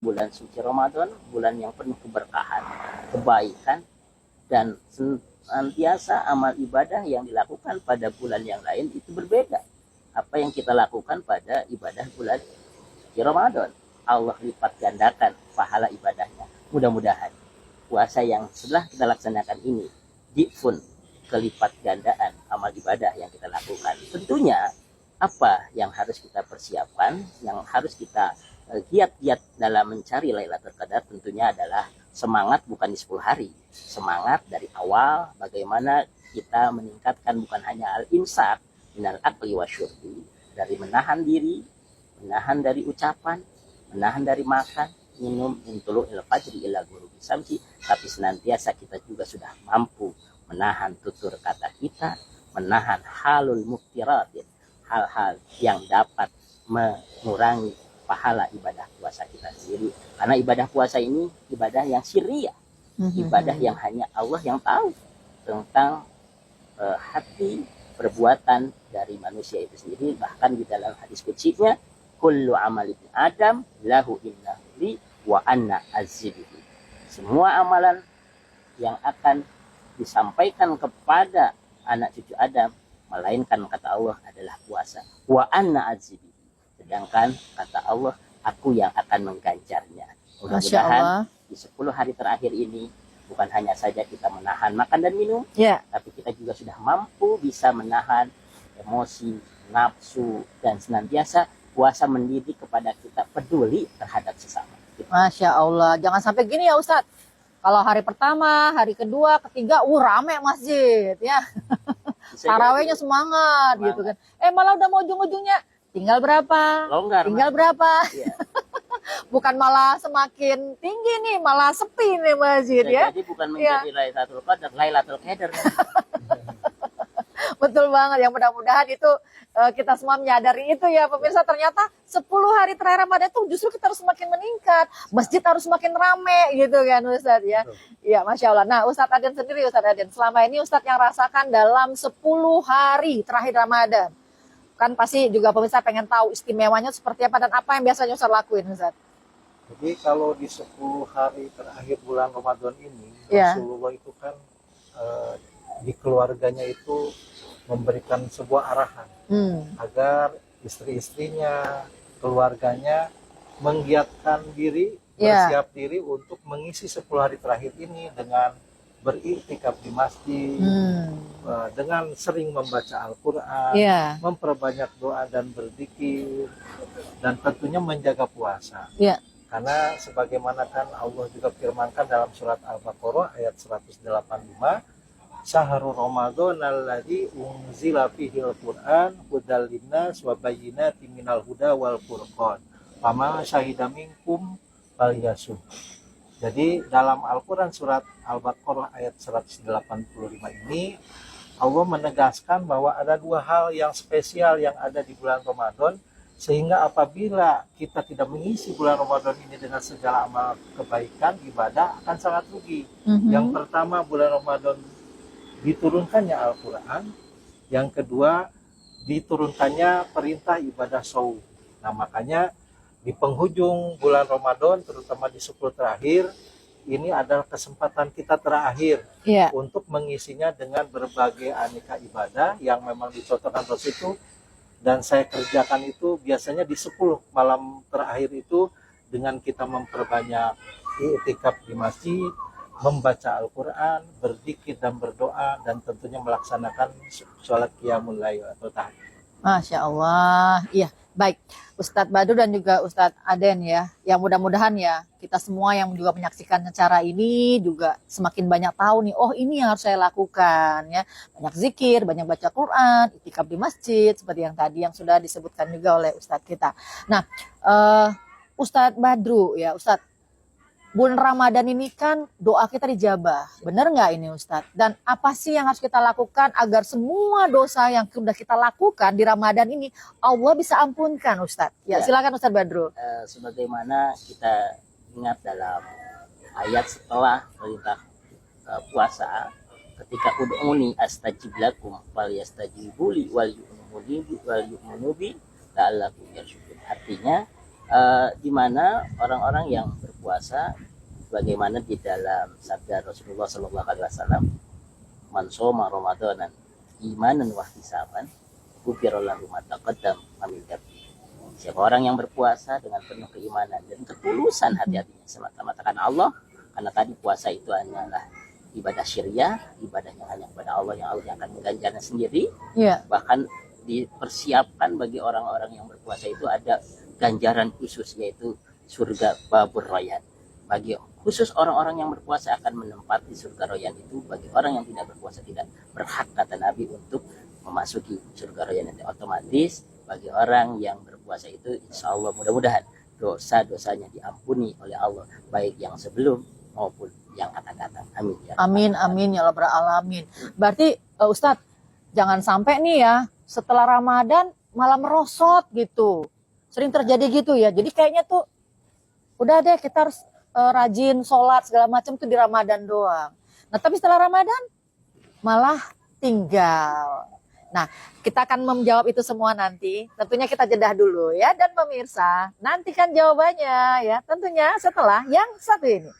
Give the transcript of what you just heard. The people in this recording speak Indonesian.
bulan suci Ramadan, bulan yang penuh keberkahan, kebaikan, dan senantiasa amal ibadah yang dilakukan pada bulan yang lain itu berbeda. Apa yang kita lakukan pada ibadah bulan suci Ramadan, Allah lipat gandakan pahala ibadahnya. Mudah-mudahan puasa yang setelah kita laksanakan ini dipun kelipat gandaan amal ibadah yang kita lakukan. Tentunya apa yang harus kita persiapkan, yang harus kita giat-giat dalam mencari Lailatul Qadar tentunya adalah semangat bukan di 10 hari. Semangat dari awal bagaimana kita meningkatkan bukan hanya al-imsak minal akli wa syurbi, dari menahan diri, menahan dari ucapan, menahan dari makan, minum, intulu il fajri ila ghurubi samsi, tapi senantiasa kita juga sudah mampu menahan tutur kata kita, menahan halul muftiratin, hal-hal yang dapat mengurangi pahala ibadah puasa kita sendiri. Karena ibadah puasa ini ibadah yang sirriyah, ibadah yang hanya Allah yang tahu tentang hati perbuatan dari manusia itu sendiri. Bahkan di dalam hadis qudsinya, kullu amal ibni adam lahu inna li wa anna azibihi. Semua amalan yang akan disampaikan kepada anak cucu Adam, melainkan kata Allah adalah puasa. Wa anna azibihi. Sedangkan kata Allah, aku yang akan mengganjarnya. Mudah-mudahan di 10 hari terakhir ini bukan hanya saja kita menahan makan dan minum, tapi kita juga sudah mampu bisa menahan emosi, nafsu, dan senantiasa puasa mendidik kepada kita peduli terhadap sesama. Masya Allah, jangan sampai gini ya Ustadz. Kalau hari pertama, hari kedua, ketiga, rame masjid ya. Tarawehnya semangat gitu kan. Malah udah mau ujung-ujungnya tinggal berapa? Longgar. Tinggal berapa? Yeah. Bukan malah semakin tinggi nih, malah sepi nih masjid ya. Jadi bukan menjadi Lailatul Qadar, Lailatul Qadar. Betul banget, yang mudah-mudahan itu kita semua menyadari itu ya pemirsa. Ternyata 10 hari terakhir Ramadan itu justru kita harus semakin meningkat, masjid harus semakin rame gitu kan Ustadz ya. Iya, Masya Allah. Nah Ustadz Aden sendiri, Ustadz Aden, selama ini Ustadz yang rasakan dalam 10 hari terakhir Ramadan, kan pasti juga pemirsa pengen tahu istimewanya seperti apa dan apa yang biasanya Ustadz lakuin Ustadz. Jadi kalau di 10 hari terakhir bulan Ramadan ini, Rasulullah itu kan di keluarganya itu memberikan sebuah arahan agar istri-istrinya, keluarganya menggiatkan diri, bersiap diri untuk mengisi 10 hari terakhir ini dengan beriktikaf di masjid, dengan sering membaca Al-Quran, memperbanyak doa dan berzikir, dan tentunya menjaga puasa. Karena sebagaimana kan Allah juga firmankan dalam surat Al-Baqarah ayat 185, Syahrul Ramadan alladzi unzila fihil Qur'an hudal linnas wa bayyinatin minal huda wal furqan. Faman syahida minkum falyasum. Jadi dalam Al-Quran surat Al-Baqarah ayat 185 ini Allah menegaskan bahwa ada 2 hal yang spesial yang ada di bulan Ramadan, sehingga apabila kita tidak mengisi bulan Ramadan ini dengan segala amal kebaikan, ibadah, akan sangat rugi. Yang pertama, bulan Ramadan diturunkannya Al-Quran. Yang kedua, diturunkannya perintah ibadah shaum. Nah makanya di penghujung bulan Ramadan, terutama di 10 terakhir, ini adalah kesempatan kita terakhir untuk mengisinya dengan berbagai aneka ibadah yang memang dicontohkan Rasul itu, dan saya kerjakan itu biasanya di 10 malam terakhir itu dengan kita memperbanyak i'tikaf di masjid, membaca Al-Quran, berzikir dan berdoa, dan tentunya melaksanakan sholat qiyamul lail atau tahajud. Masya Allah, iya. Baik, Ustadz Badru dan juga Ustadz Aden ya, yang mudah-mudahan ya kita semua yang juga menyaksikan acara ini juga semakin banyak tahu nih, oh ini yang harus saya lakukan ya, banyak zikir, banyak baca Quran, i'tikaf di masjid seperti yang tadi yang sudah disebutkan juga oleh Ustadz kita. Nah, Ustadz Badru ya, Ustadz, bulan Ramadan ini kan doa kita dijabah, benar nggak ini Ustadz? Dan apa sih yang harus kita lakukan agar semua dosa yang sudah kita lakukan di Ramadan ini Allah bisa ampunkan Ustadz? Ya, silakan Ustadz Badru. Sebagaimana kita ingat dalam ayat setelah perintah puasa, ketika ud'uni astajib lakum wal yastajibu li wal yu'minu bi la'allakum yarsyudun. Artinya Di mana orang-orang yang berpuasa, bagaimana di dalam sabda Rasulullah Sallallahu Alaihi Wasallam, man shoma Ramadanan imanan wa ihtisaban ghufira lahu ma taqaddam min dzambi. Siapa orang yang berpuasa dengan penuh keimanan dan ketulusan hati-hatinya semata-mata karena Allah, karena tadi puasa itu hanyalah ibadah syariah, ibadah yang hanya kepada Allah, yang Allah akan mengganjarnya sendiri. Bahkan dipersiapkan bagi orang-orang yang berpuasa itu ada ganjaran khusus, yaitu surga babur royan. Bagi khusus orang-orang yang berpuasa akan menempati surga royan itu. Bagi orang yang tidak berpuasa tidak berhak, kata Nabi, untuk memasuki surga royan itu. Otomatis bagi orang yang berpuasa itu, insya Allah mudah-mudahan dosa-dosanya diampuni oleh Allah, baik yang sebelum maupun yang akan datang. Amin ya. Amin, amin ya Rabbal alamin. Berarti Ustadz, jangan sampai nih ya setelah Ramadan malah merosot gitu. Sering terjadi gitu ya. Jadi kayaknya tuh udah deh kita harus rajin sholat segala macam tuh di Ramadan doang. Nah tapi setelah Ramadan malah tinggal. Nah kita akan menjawab itu semua nanti. Tentunya kita jedah dulu ya. Dan pemirsa nantikan jawabannya ya. Tentunya setelah yang satu ini.